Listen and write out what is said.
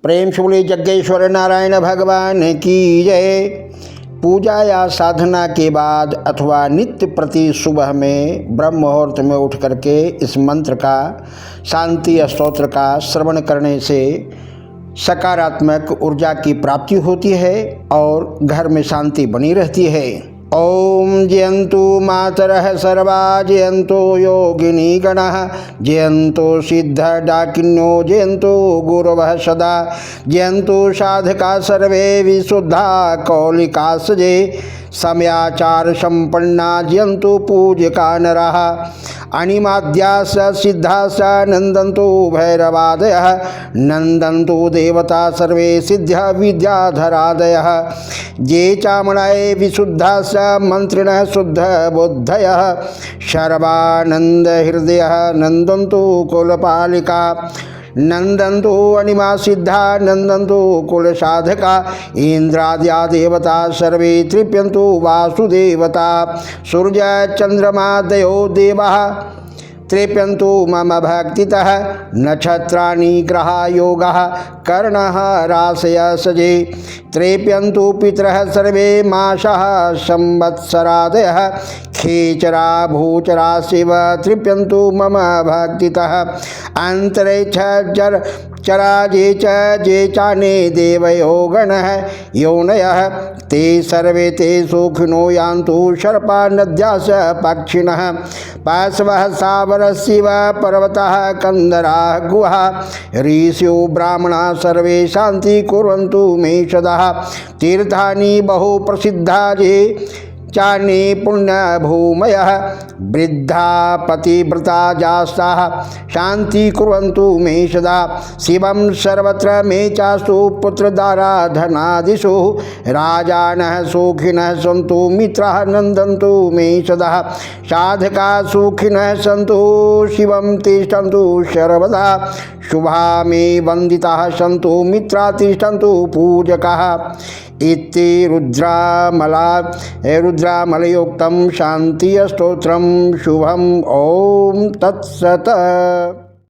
प्रेम से बोले यज्ञेश्वर नारायण भगवान की जय। पूजा या साधना के बाद अथवा नित्य प्रति सुबह में ब्रह्म मुहूर्त में उठ करके इस मंत्र का, शांति स्तोत्र का श्रवण करने से सकारात्मक ऊर्जा की प्राप्ति होती है और घर में शांति बनी रहती है। ओम जयन्तु मातरः सर्वा, जयन्तु योगिनी गणः, जयन्तु सिद्ध डाकिन्यो, जयन्तु गुरवः सदा, जयन्तु साधका सर्वे विशुद्धा कौलिका सजे, समयाचार संपन्ना जयन्तु पूजका नरः, अणिमाद्यास सिद्धास नंदन्तु भैरवादयः, नंदन्तु देवता सर्वे सिद्ध्या विद्याधरादयः, ये चामणाय विशुद्धास मंत्रिणः शुद्ध बुद्धयः, सर्वानंद हृदयः नंदन्तु कुलपालिका, नंदन्तु अणिमा सिद्धा, नंदन्तु कुल साधका, इंद्राद्या देवता सर्वे तृप्यन्तु वासुदेवता, सूर्य चंद्रमा दयो देवा तृप्यन्तु मम भक्तितः, नक्षत्राणि ग्रहा योगः कर्णः राशय सजे, तृप्यन्तु पितरः सर्वे मासः संवत्सरादयः, खेचरा भूचरा शिव तृप्यन्तु मम भक्तितः, अंतरिक्ष जर चरा जे चाने देवयो गणः योनयः, ते सर्वे ते सुखिनो यान्तु सर्पा नद्यास पक्षिणः, पार्श्वः सावर शिव पर्वतः कंदराः गुहा, ऋषियो ब्राह्मणाः सर्वे शान्ति कुर्वन्तु मे सदा, तीर्थानि बहु प्रसिद्धा ये चाने पुण्य भूमयः, वृद्धा पतिव्रता जास्ताः शांति कुर्वन्तु मे सदा, शिवं सर्वत्र मे चास्तु पुत्रदारा धनादिषु, राजानः सुखिनः सन्तु मित्राः नन्दन्तु मे सदा, साधका सुखिनः सन्तु शिवं तिष्ठन्तु सर्वदा, शुभा मे वन्दिताः सन्तु मित्रा तिष्ठन्तु पूजकाः, इति रुद्रामलयोक्तं शान्ति स्तोत्रं शुभम्। ओम तत्सत्।